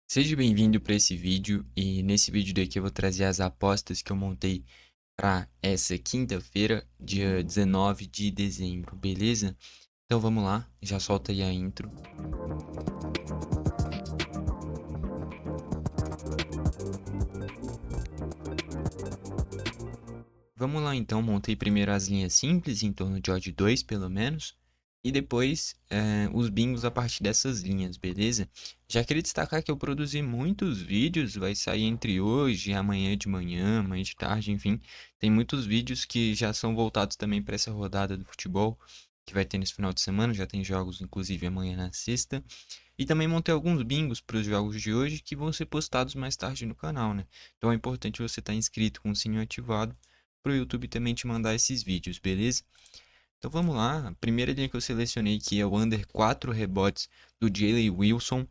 Seja bem-vindo para esse vídeo e nesse vídeo daqui eu vou trazer as apostas que eu montei para essa quinta-feira, dia 19 de dezembro, beleza? Então vamos lá, já solta aí a intro. Vamos lá então, montei primeiro as linhas simples, em torno de odd 2 pelo menos, e depois os bingos a partir dessas linhas, beleza? Já queria destacar que eu produzi muitos vídeos, vai sair entre hoje e amanhã de manhã, amanhã de tarde, enfim. Tem muitos vídeos que já são voltados também para essa rodada do futebol, que vai ter nesse final de semana, já tem jogos inclusive amanhã na sexta. E também montei alguns bingos para os jogos de hoje que vão ser postados mais tarde no canal, né? Então é importante você estar inscrito com o sininho ativado para o YouTube também te mandar esses vídeos, beleza? Então vamos lá. A primeira linha que eu selecionei aqui é o under 4 rebotes do Jalen Wilson,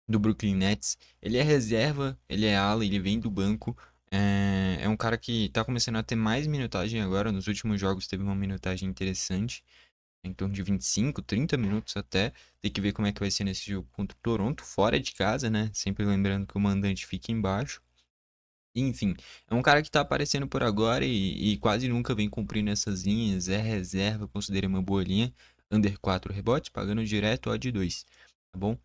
do Brooklyn Nets. Ele é reserva, ele é ala, ele vem do banco. É um cara que está começando a ter mais minutagem agora. Nos últimos jogos teve uma minutagem interessante, em torno de 25, 30 minutos até. Tem que ver como é que vai ser nesse jogo contra o Toronto, fora de casa, né? Sempre lembrando que o mandante fica embaixo. Enfim, é um cara que tá aparecendo por agora e quase nunca vem cumprindo essas linhas. É reserva, considerei uma boa linha. Under 4 rebotes, pagando direto odd 2, tá bom?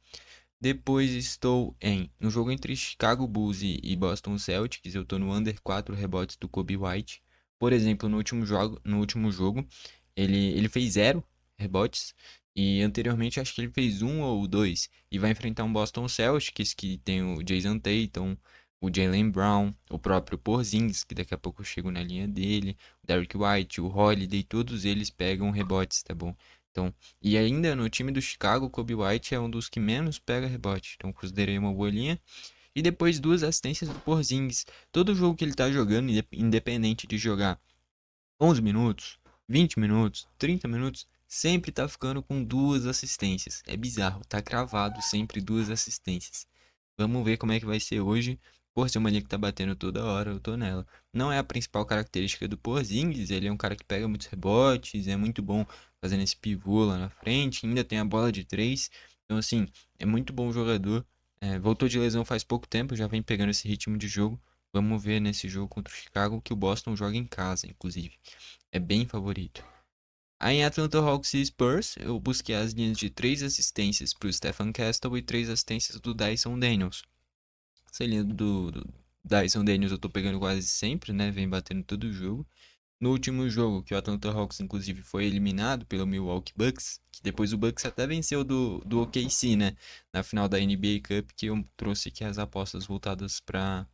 Depois estou no jogo entre Chicago Bulls e Boston Celtics. Eu tô no under 4 rebotes do Kobe White. Por exemplo, no último jogo ele fez 0 rebotes. E anteriormente acho que ele fez um ou dois. E vai enfrentar um Boston Celtics que tem o Jason Tatum, o Jaylen Brown, o próprio Porzingis, que daqui a pouco eu chego na linha dele, o Derrick White, o Holiday, todos eles pegam rebotes, tá bom? Então, e ainda no time do Chicago, o Kobe White é um dos que menos pega rebote. Então, considerei uma boa linha. E depois duas assistências do Porzingis. Todo jogo que ele tá jogando, independente de jogar 11 minutos, 20 minutos, 30 minutos, sempre tá ficando com duas assistências. É bizarro, tá cravado sempre duas assistências. Vamos ver como é que vai ser hoje. Por ser uma linha que tá batendo toda hora, eu tô nela. Não é a principal característica do Porzingis, ele é um cara que pega muitos rebotes, é muito bom fazendo esse pivô lá na frente, ainda tem a bola de três. Então, assim, é muito bom jogador. Voltou de lesão faz pouco tempo, já vem pegando esse ritmo de jogo. Vamos ver nesse jogo contra o Chicago que o Boston joga em casa, inclusive. É bem favorito. Aí em Atlanta Hawks e Spurs, eu busquei as linhas de 3 assistências para o Stephen Castle e 3 assistências do Dyson Daniels. Essa linha do Dyson Daniels eu tô pegando quase sempre, né? Vem batendo todo o jogo. No último jogo, que o Atlanta Hawks inclusive foi eliminado pelo Milwaukee Bucks, que depois o Bucks até venceu do OKC, né? Na final da NBA Cup, que eu trouxe aqui as apostas voltadas para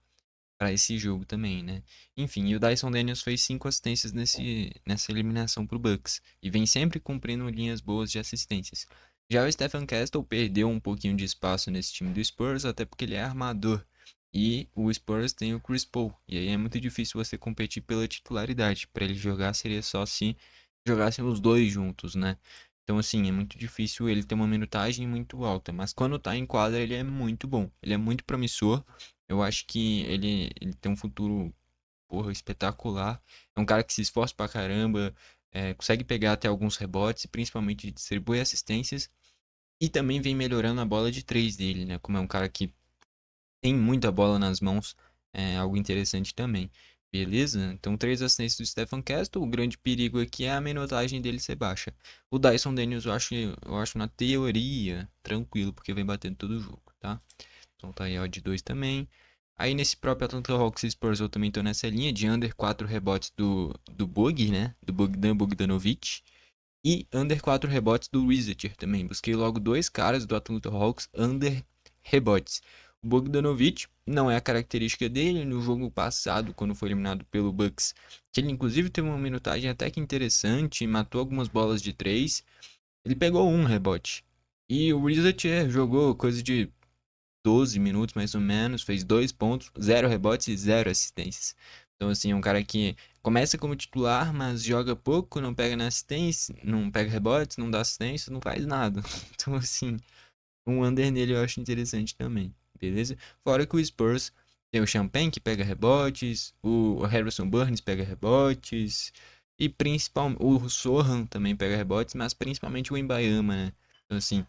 esse jogo também, né? Enfim, e o Dyson Daniels fez 5 assistências nessa eliminação pro Bucks e vem sempre cumprindo linhas boas de assistências. Já o Stephen Castle perdeu um pouquinho de espaço nesse time do Spurs, até porque ele é armador. E o Spurs tem o Chris Paul, e aí é muito difícil você competir pela titularidade. Para ele jogar seria só se jogassem os dois juntos, né? Então, assim, é muito difícil ele ter uma minutagem muito alta, mas quando tá em quadra ele é muito bom, ele é muito promissor. Eu acho que ele tem um futuro, porra, espetacular. É um cara que se esforça pra caramba, consegue pegar até alguns rebotes, e principalmente distribui assistências. E também vem melhorando a bola de três dele, né? Como é um cara que tem muita bola nas mãos, é algo interessante também. Beleza? Então, três assistências do Stephen Castle. O grande perigo aqui é a minutagem dele ser baixa. O Dyson Daniels eu acho na teoria tranquilo, porque vem batendo todo o jogo, tá? Então tá aí, ó, de 2 também. Aí nesse próprio Atlanta Hawks e Spurs eu também tô nessa linha de under 4 rebotes do Bog, né? Do Bogdan Bogdanovic. E under 4 rebotes do Wizard também. Busquei logo dois caras do Atlanta Hawks under rebotes. O Bogdanovic não é a característica dele no jogo passado, quando foi eliminado pelo Bucks. Que ele inclusive teve uma minutagem até que interessante, matou algumas bolas de 3. Ele pegou um rebote. E o Wizard jogou coisa de 12 minutos mais ou menos, fez 2 pontos, 0 rebotes e 0 assistências. Então, assim, é um cara que começa como titular, mas joga pouco, não pega na assistência, não pega rebotes, não dá assistência, não faz nada. Então, assim, um under nele eu acho interessante também, beleza? Fora que o Spurs tem o Champagne que pega rebotes, o Harrison Barnes pega rebotes, e principalmente o Sohan também pega rebotes, mas principalmente o Embayama, né? Então, assim,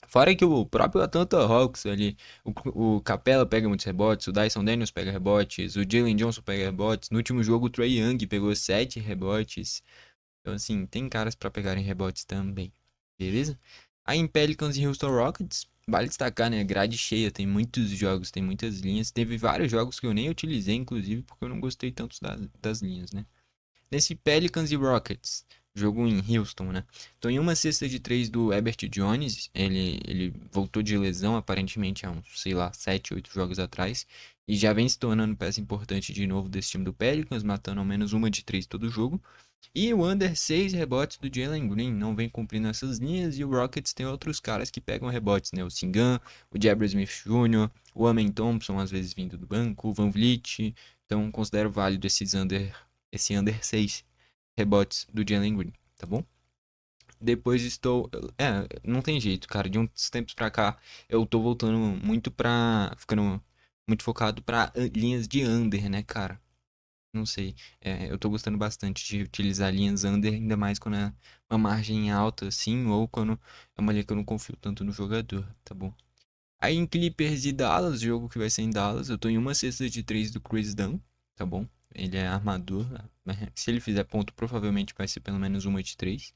Fora que o próprio Atlanta Hawks ali, o Capela pega muitos rebotes, o Dyson Daniels pega rebotes, o Jalen Johnson pega rebotes. No último jogo, o Trae Young pegou 7 rebotes. Então, assim, tem caras pra pegarem rebotes também. Beleza? Aí em Pelicans e Houston Rockets, vale destacar, né? Grade cheia, tem muitos jogos, tem muitas linhas. Teve vários jogos que eu nem utilizei, inclusive, porque eu não gostei tanto das linhas, né? Nesse Pelicans e Rockets, jogo em Houston, né? Então, em uma cesta de três do Herbert Jones, ele voltou de lesão, aparentemente há uns, sei lá, 7, 8 jogos atrás, e já vem se tornando peça importante de novo desse time do Pelicans, matando ao menos uma de três todo jogo. E o under 6 rebotes do Jalen Green não vem cumprindo essas linhas, e o Rockets tem outros caras que pegam rebotes, né? O Singan, o Jabbar Smith Jr., o Amen Thompson, às vezes vindo do banco, o Van Vliet. Então, considero válido esse under 6 rebotes do Jalen Green, tá bom? Depois estou. Não tem jeito, cara. De uns tempos pra cá, eu tô voltando muito pra. Ficando muito focado pra linhas de under, né, cara? Não sei. Eu tô gostando bastante de utilizar linhas under, ainda mais quando é uma margem alta, assim, ou quando é uma linha que eu não confio tanto no jogador, tá bom? Aí em Clippers e Dallas, jogo que vai ser em Dallas, eu tô em uma cesta de três do Chris Dunn, tá bom? Ele é armador, né? Se ele fizer ponto, provavelmente vai ser pelo menos uma de três.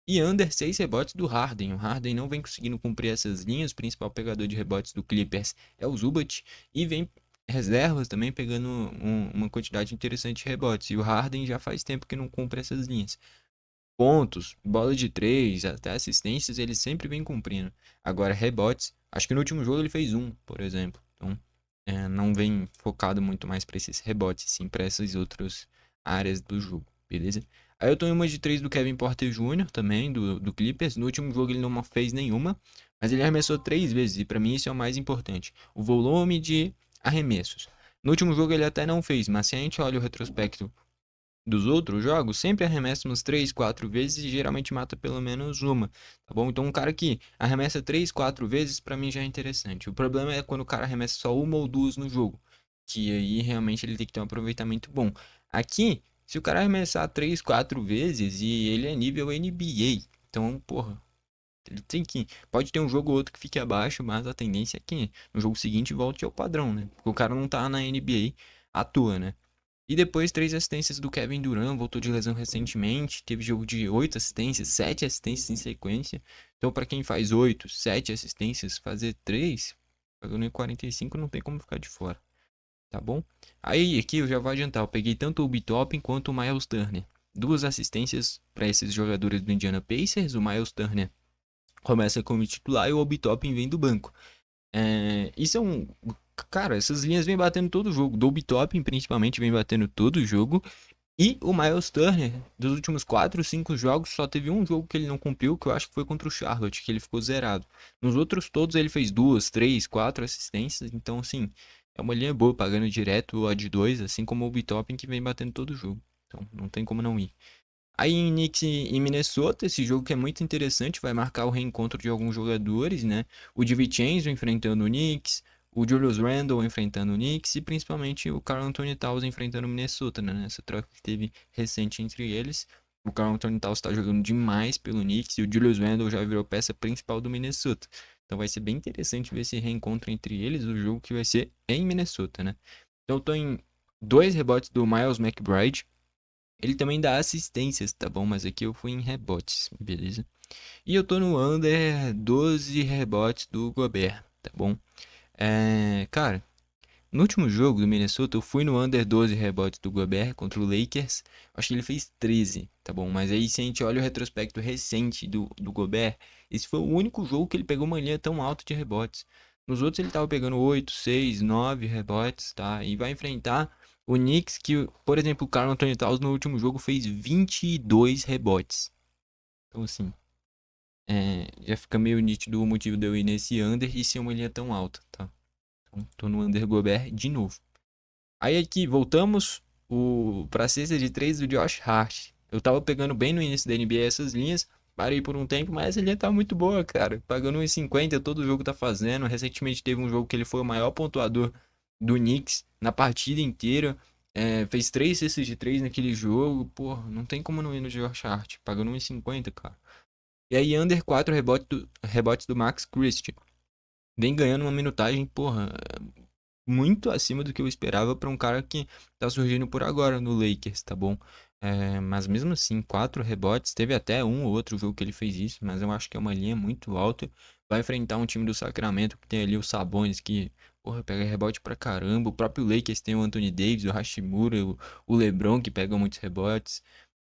E under 6 rebotes do Harden. O Harden não vem conseguindo cumprir essas linhas. O principal pegador de rebotes do Clippers é o Zubat. E vem reservas também pegando uma quantidade interessante de rebotes. E o Harden já faz tempo que não cumpre essas linhas. Pontos, bola de três, até assistências, ele sempre vem cumprindo. Agora, rebotes, acho que no último jogo ele fez um, por exemplo. Então, não vem focado muito mais para esses rebotes, sim, para essas outras áreas do jogo, beleza? Aí eu tô em uma de três do Kevin Porter Jr. também, do Clippers. No último jogo ele não fez nenhuma, mas ele arremessou três vezes, e para mim isso é o mais importante. O volume de arremessos. No último jogo ele até não fez, mas se a gente olha o retrospecto dos outros jogos, sempre arremessa umas 3, 4 vezes e geralmente mata pelo menos uma, tá bom? Então um cara que arremessa 3, 4 vezes, pra mim já é interessante. O problema é quando o cara arremessa só uma ou duas no jogo, que aí realmente ele tem que ter um aproveitamento bom. Aqui, se o cara arremessar 3, 4 vezes e ele é nível NBA, então, porra, ele tem que. Pode ter um jogo ou outro que fique abaixo, mas a tendência é que no jogo seguinte volte ao padrão, né? Porque o cara não tá na NBA à toa, né? E depois, três assistências do Kevin Durant, voltou de lesão recentemente. Teve jogo de 8 assistências, 7 assistências em sequência. Então, para quem faz 8, 7 assistências, fazer 3, pagando em 45, não tem como ficar de fora, tá bom? Aí, aqui eu já vou adiantar. Eu peguei tanto o Obi Toppin quanto o Miles Turner. Duas assistências para esses jogadores do Indiana Pacers. O Miles Turner começa como titular e o Obi Toppin vem do banco. Isso é um. Cara, essas linhas vêm batendo todo jogo. Dolby Toppin, principalmente, vem batendo todo jogo. E o Miles Turner, dos últimos 4, 5 jogos, só teve um jogo que ele não cumpriu, que eu acho que foi contra o Charlotte, que ele ficou zerado. Nos outros todos ele fez 2, 3, 4 assistências. Então, assim, é uma linha boa, pagando direto o odd 2, assim como o Obi Toppin, que vem batendo todo jogo. Então, não tem como não ir. Aí em Knicks e Minnesota, esse jogo que é muito interessante, vai marcar o reencontro de alguns jogadores, né? O DiVincenzo enfrentando o Knicks, o Julius Randle enfrentando o Knicks e principalmente o Karl Anthony Towns enfrentando o Minnesota, né? Nessa troca que teve recente entre eles. O Karl Anthony Towns está jogando demais pelo Knicks e o Julius Randle já virou peça principal do Minnesota. Então vai ser bem interessante ver esse reencontro entre eles, o jogo que vai ser em Minnesota, né? Então eu tô em dois rebotes do Miles McBride. Ele também dá assistências, tá bom? Mas aqui eu fui em rebotes, beleza? E eu tô no under 12 rebotes do Gobert, tá bom? Cara, no último jogo do Minnesota, eu fui no under 12 rebotes do Gobert contra o Lakers. Acho que ele fez 13, tá bom? Mas aí, se a gente olha o retrospecto recente do Gobert, esse foi o único jogo que ele pegou uma linha tão alta de rebotes. Nos outros, ele tava pegando 8, 6, 9 rebotes, tá? E vai enfrentar o Knicks, que, por exemplo, o Karl Anthony Towns no último jogo fez 22 rebotes. Então, assim, já fica meio nítido o motivo de eu ir nesse under e ser uma linha tão alta, tá? Então, tô no under Gobert de novo. Aí aqui, voltamos pra cesta de três do Josh Hart. Eu tava pegando bem no início da NBA essas linhas, parei por um tempo, mas essa linha tá muito boa, cara. Pagando 1,50, todo jogo tá fazendo. Recentemente teve um jogo que ele foi o maior pontuador do Knicks na partida inteira. Fez três cestas de três naquele jogo. Pô, não tem como não ir no Josh Hart. Pagando 1,50, cara. E aí, under 4 rebotes do Max Christie. Vem ganhando uma minutagem, porra, muito acima do que eu esperava para um cara que tá surgindo por agora no Lakers, tá bom? Mas mesmo assim, 4 rebotes, teve até um ou outro jogo que ele fez isso, mas eu acho que é uma linha muito alta. Vai enfrentar um time do Sacramento que tem ali o Sabonis que, porra, pega rebote pra caramba. O próprio Lakers tem o Anthony Davis, o Hashimura, o LeBron que pegam muitos rebotes.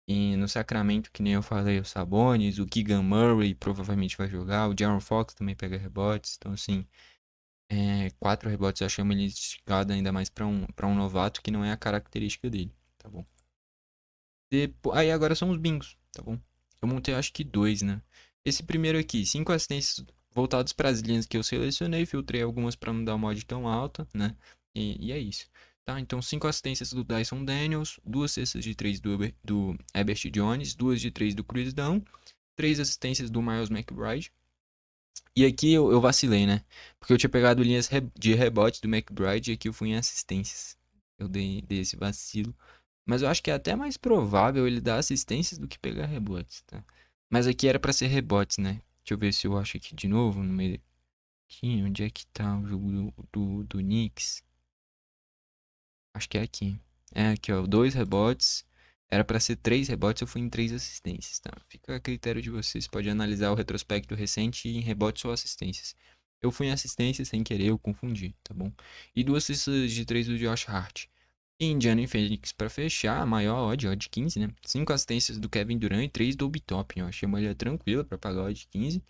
E no Sacramento, que nem eu falei, o Sabonis, o Keegan Murray provavelmente vai jogar, o De'Aaron Fox também pega rebotes. Então, assim, 4 rebotes eu achei uma esticada ainda mais para um novato que não é a característica dele, tá bom? Aí agora são os bingos, tá bom? Eu montei acho que dois, né? Esse primeiro aqui, 5 assistências voltados para as linhas que eu selecionei, filtrei algumas para não dar uma odd tão alta, né? E é isso. Tá, então 5 assistências do Dyson Daniels, 2 cestas de 3 do Herbert Jones, 2 de 3 do Chris Dunn, 3 assistências do Miles McBride. E aqui eu vacilei, né? Porque eu tinha pegado linhas de rebote do McBride e aqui eu fui em assistências. Eu dei esse vacilo. Mas eu acho que é até mais provável ele dar assistências do que pegar rebotes, tá? Mas aqui era pra ser rebotes, né? Deixa eu ver se eu acho aqui de novo no meio. Aqui, onde é que tá o jogo do Knicks? Acho que é aqui. É aqui, ó. 2 rebotes. Era pra ser 3 rebotes, eu fui em 3 assistências, tá? Fica a critério de vocês. Pode analisar o retrospecto recente em rebotes ou assistências. Eu fui em assistência sem querer, eu confundi, tá bom? E 2 cestas de 3 do Josh Hart. E Indiana e Phoenix pra fechar, a maior odd 15, né? 5 assistências do Kevin Durant e 3 do Obi Toppin. Eu achei uma ilha tranquila pra pagar odd 15.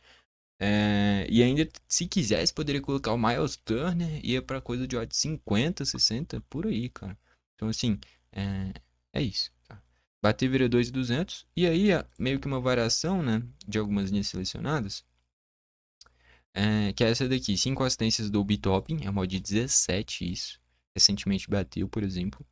E ainda, se quisesse, poderia colocar o Miles Turner, ia pra coisa de odd 50, 60, por aí, cara. Então, assim, é, é isso, tá? Bater vira 2,200. E aí, meio que uma variação, né, de algumas linhas selecionadas, que é essa daqui. 5 assistências do Obi Toppin, é uma odd 17 isso. Recentemente bateu, por exemplo.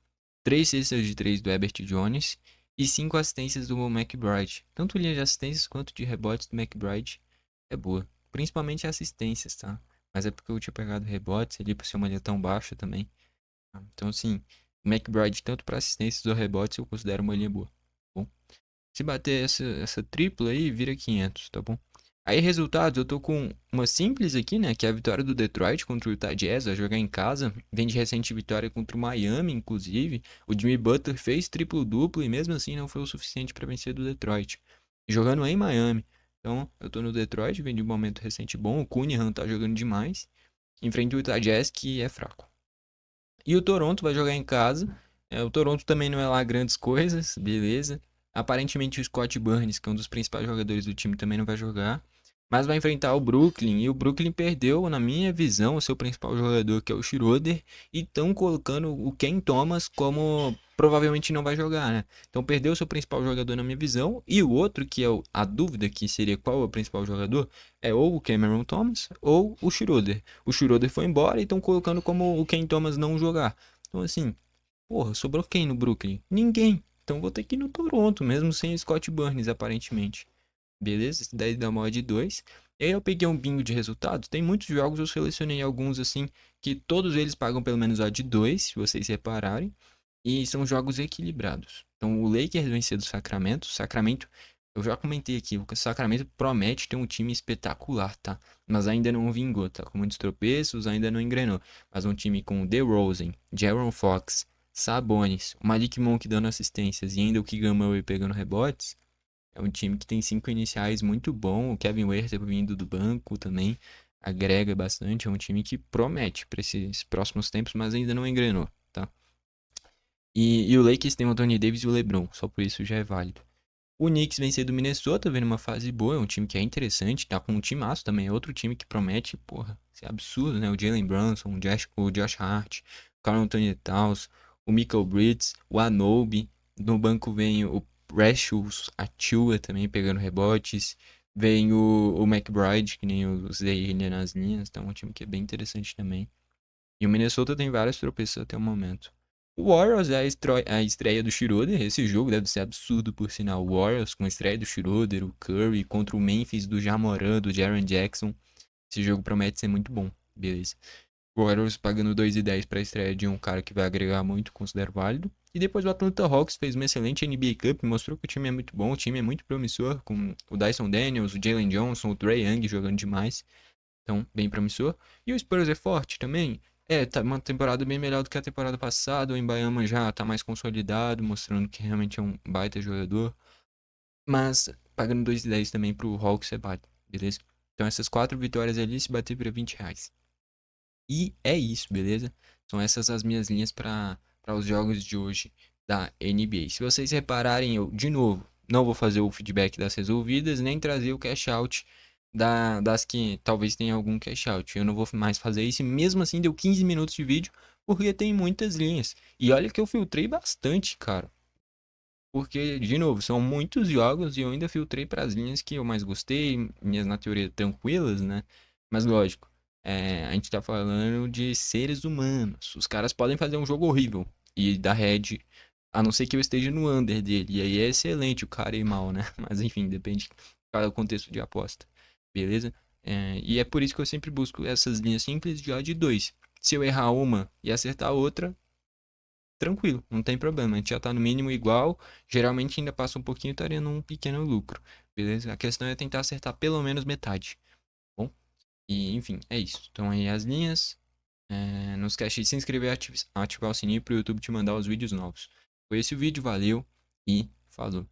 3 cestas de 3 do Herbert Jones e 5 assistências do McBride. Tanto linha de assistências quanto de rebotes do McBride é boa. Principalmente assistências, tá? Mas é porque eu tinha pegado rebotes ali por ser uma linha tão baixa também. Tá? Então, assim, o McBride, tanto para assistências ou rebotes, eu considero uma linha boa. Tá bom? Se bater essa tripla aí, vira 500, tá bom? Aí, resultados, eu tô com uma simples aqui, né? Que é a vitória do Detroit contra o Utah Jazz, vai jogar em casa. Vem de recente vitória contra o Miami, inclusive. O Jimmy Butler fez triplo-duplo e mesmo assim não foi o suficiente para vencer do Detroit. Jogando em Miami. Então, eu tô no Detroit, vem de um momento recente bom. O Cunningham tá jogando demais. Enfrente o Utah Jazz, que é fraco. E o Toronto vai jogar em casa. O Toronto também não é lá grandes coisas, beleza. Aparentemente o Scott Barnes, que é um dos principais jogadores do time, também não vai jogar. Mas vai enfrentar o Brooklyn. E o Brooklyn perdeu, na minha visão, o seu principal jogador, que é o Schroeder. E estão colocando o Ken Thomas como provavelmente não vai jogar, né? Então perdeu o seu principal jogador, na minha visão. E o outro, que é a dúvida, que seria qual é o principal jogador, é ou o Cameron Thomas ou o Schroeder. O Schroeder foi embora e estão colocando como o Ken Thomas não jogar. Então, assim, porra, sobrou quem no Brooklyn? Ninguém. Então vou ter que ir no Toronto, mesmo sem o Scott Barnes, aparentemente. Beleza? Esse daí dá uma odd 2. E aí eu peguei um bingo de resultados. Tem muitos jogos, eu selecionei alguns assim, que todos eles pagam pelo menos odd 2, se vocês repararem. E são jogos equilibrados. Então o Lakers venceu do Sacramento. O Sacramento, eu já comentei aqui, o Sacramento promete ter um time espetacular, tá? Mas ainda não vingou, tá? Com muitos tropeços, ainda não engrenou. Mas um time com DeRozan, De'Aaron Fox, Sabonis, o Malik Monk dando assistências e ainda o Keegan Murray pegando rebotes. É um time que tem 5 iniciais muito bom. O Kevin Huerter vindo do banco também agrega bastante. É um time que promete para esses próximos tempos, mas ainda não engrenou, tá? E o Lakers tem o Anthony Davis e o LeBron, só por isso já é válido. O Knicks vencer do Minnesota, vendo uma fase boa, é um time que é interessante, tá com um timaço também, é outro time que promete, porra, isso é absurdo, né? O Jalen Brunson, o Josh Hart, o Karl Anthony Towns, o Michael Bridges, o Anunoby, no banco vem o Precious Achiuwa também pegando rebotes, vem o McBride, que nem eu usei ele nas linhas, então é um time que é bem interessante também. E o Minnesota tem vários tropeços até o momento. O Warriors é a estreia do Schroeder. Esse jogo deve ser absurdo, por sinal. O Warriors com a estreia do Schroeder, o Curry, contra o Memphis do Ja Morant, do Jaren Jackson. Esse jogo promete ser muito bom. Beleza. O Warriors pagando 2,10 para a estreia de um cara que vai agregar muito, considero válido. E depois o Atlanta Hawks fez uma excelente NBA Cup, mostrou que o time é muito bom, o time é muito promissor, com o Dyson Daniels, o Jalen Johnson, o Trae Young jogando demais. Então, bem promissor. E o Spurs é forte também. Tá uma temporada bem melhor do que a temporada passada. O Embayama já tá mais consolidado, mostrando que realmente é um baita jogador. Mas pagando 2,10 também pro Hawks é baita, beleza? Então essas 4 vitórias ali se bater para R$ 20. E é isso, beleza? São essas as minhas linhas para os jogos de hoje da NBA. Se vocês repararem, eu, de novo, não vou fazer o feedback das resolvidas, nem trazer o cash out das que talvez tenha algum cash out. Eu não vou mais fazer isso, e mesmo assim deu 15 minutos de vídeo, porque tem muitas linhas. E olha que eu filtrei bastante, cara. Porque, de novo, são muitos jogos e eu ainda filtrei para as linhas que eu mais gostei, minhas na teoria tranquilas, né? Mas lógico, a gente tá falando de seres humanos. Os caras podem fazer um jogo horrível e dar head, a não ser que eu esteja no under dele. E aí é excelente o cara ir mal, né? Mas enfim, depende de cada contexto de aposta. Beleza? E é por isso que eu sempre busco essas linhas simples de odd 2. Se eu errar uma e acertar outra, tranquilo, não tem problema. A gente já tá no mínimo igual. Geralmente ainda passa um pouquinho e estaria num pequeno lucro. Beleza? A questão é tentar acertar pelo menos metade. Tá bom? E enfim, é isso. Então aí as linhas. Não esquece de se inscrever e ativar o sininho pro YouTube te mandar os vídeos novos. Foi esse o vídeo, valeu e falou.